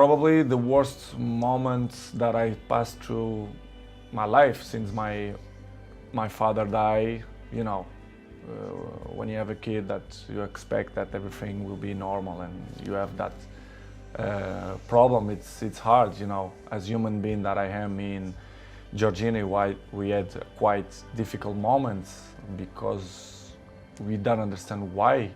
Probably the worst moments that I passed through my life since my father died. You know, when you have a kid, that you expect that everything will be normal, and you have that problem. It's hard, you know, as human being that I am. Me and Georgina, we had quite difficult moments because we don't understand why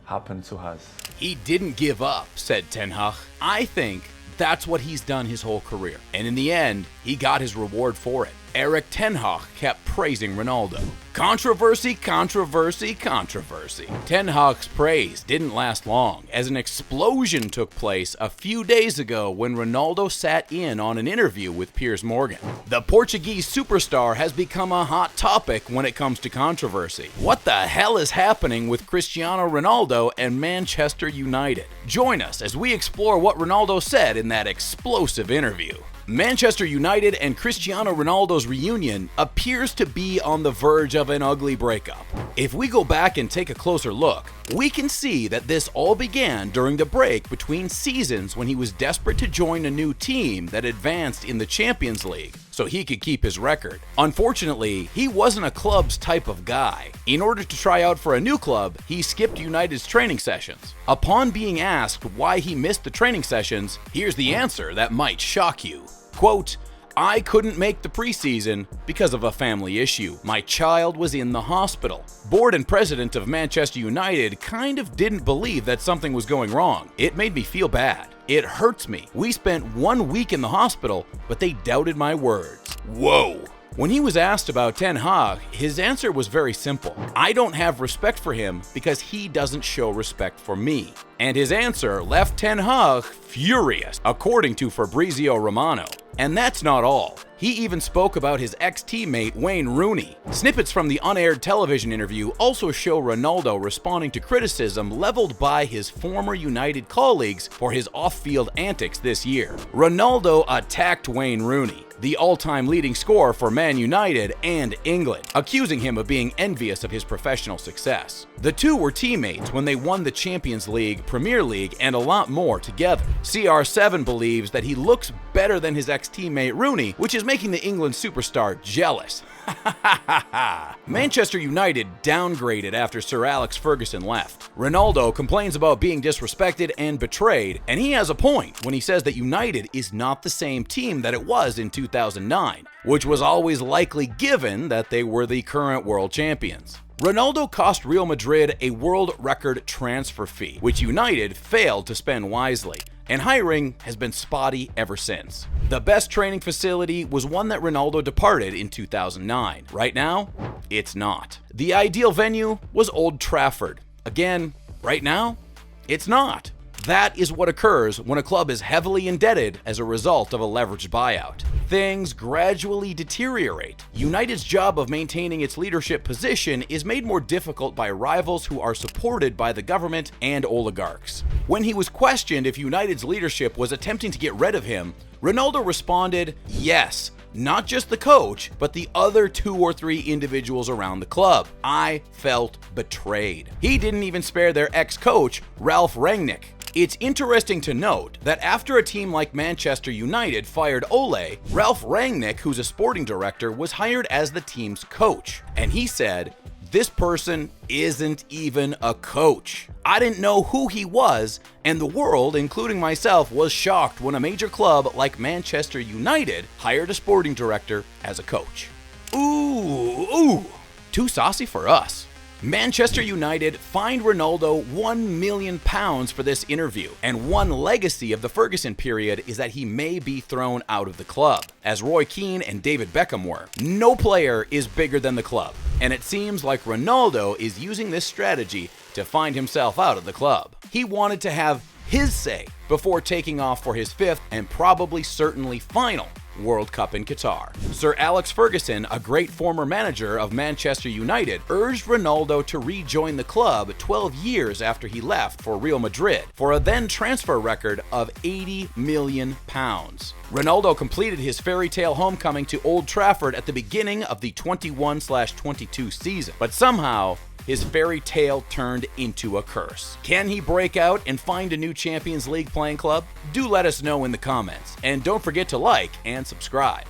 happened to us. He didn't give up, said Ten Hag. I think that's what he's done his whole career. And in the end, he got his reward for it. Erik Ten Hag kept praising Ronaldo. Controversy, controversy, controversy. Ten Hag's praise didn't last long, as an explosion took place a few days ago when Ronaldo sat in on an interview with Piers Morgan. The Portuguese superstar has become a hot topic when it comes to controversy. What the hell is happening with Cristiano Ronaldo and Manchester United? Join us as we explore what Ronaldo said in that explosive interview. Manchester United and Cristiano Ronaldo's reunion appears to be on the verge of an ugly breakup. If we go back and take a closer look, we can see that this all began during the break between seasons when he was desperate to join a new team that advanced in the Champions League so he could keep his record. Unfortunately, he wasn't a club's type of guy. In order to try out for a new club, he skipped United's training sessions. Upon being asked why he missed the training sessions, here's the answer that might shock you. Quote, "I couldn't make the preseason because of a family issue. My child was in the hospital." Board and president of Manchester United kind of didn't believe that something was going wrong. "It made me feel bad. It hurts me. We spent 1 week in the hospital, but they doubted my words." Whoa. When he was asked about Ten Hag, his answer was very simple. "I don't have respect for him because he doesn't show respect for me." And his answer left Ten Hag furious, according to Fabrizio Romano. And that's not all. He even spoke about his ex-teammate Wayne Rooney. Snippets from the unaired television interview also show Ronaldo responding to criticism leveled by his former United colleagues for his off-field antics this year. Ronaldo attacked Wayne Rooney, the all-time leading scorer for Man United and England, accusing him of being envious of his professional success. The two were teammates when they won the Champions League, Premier League, and a lot more together. CR7 believes that he looks better than his ex-teammate Rooney, which is making the England superstar jealous. Manchester United downgraded after Sir Alex Ferguson left. Ronaldo complains about being disrespected and betrayed, and he has a point when he says that United is not the same team that it was in 2009, which was always likely given that they were the current world champions. Ronaldo cost Real Madrid a world record transfer fee, which United failed to spend wisely, and hiring has been spotty ever since. The best training facility was one that Ronaldo departed in 2009. Right now, it's not. The ideal venue was Old Trafford. Again, right now, it's not. That is what occurs when a club is heavily indebted as a result of a leveraged buyout. Things gradually deteriorate. United's job of maintaining its leadership position is made more difficult by rivals who are supported by the government and oligarchs. When he was questioned if United's leadership was attempting to get rid of him, Ronaldo responded, "Yes, not just the coach, but the other 2 or 3 individuals around the club. I felt betrayed." He didn't even spare their ex-coach, Ralf Rangnick. It's interesting to note that after a team like Manchester United fired Ole, Ralf Rangnick, who's a sporting director, was hired as the team's coach. And he said, "This person isn't even a coach. I didn't know who he was, and the world, including myself, was shocked when a major club like Manchester United hired a sporting director as a coach." Ooh, too saucy for us. Manchester United fined Ronaldo £1 million for this interview, and one legacy of the Ferguson period is that he may be thrown out of the club, as Roy Keane and David Beckham were. No player is bigger than the club, and it seems like Ronaldo is using this strategy to find himself out of the club. He wanted to have his say before taking off for his 5th and probably certainly final World Cup in Qatar. Sir Alex Ferguson, a great former manager of Manchester United, urged Ronaldo to rejoin the club 12 years after he left for Real Madrid for a then transfer record of £80 million. Ronaldo completed his fairy tale homecoming to Old Trafford at the beginning of the 21/22 season, but somehow his fairy tale turned into a curse. Can he break out and find a new Champions League playing club? Do let us know in the comments, and don't forget to like and subscribe.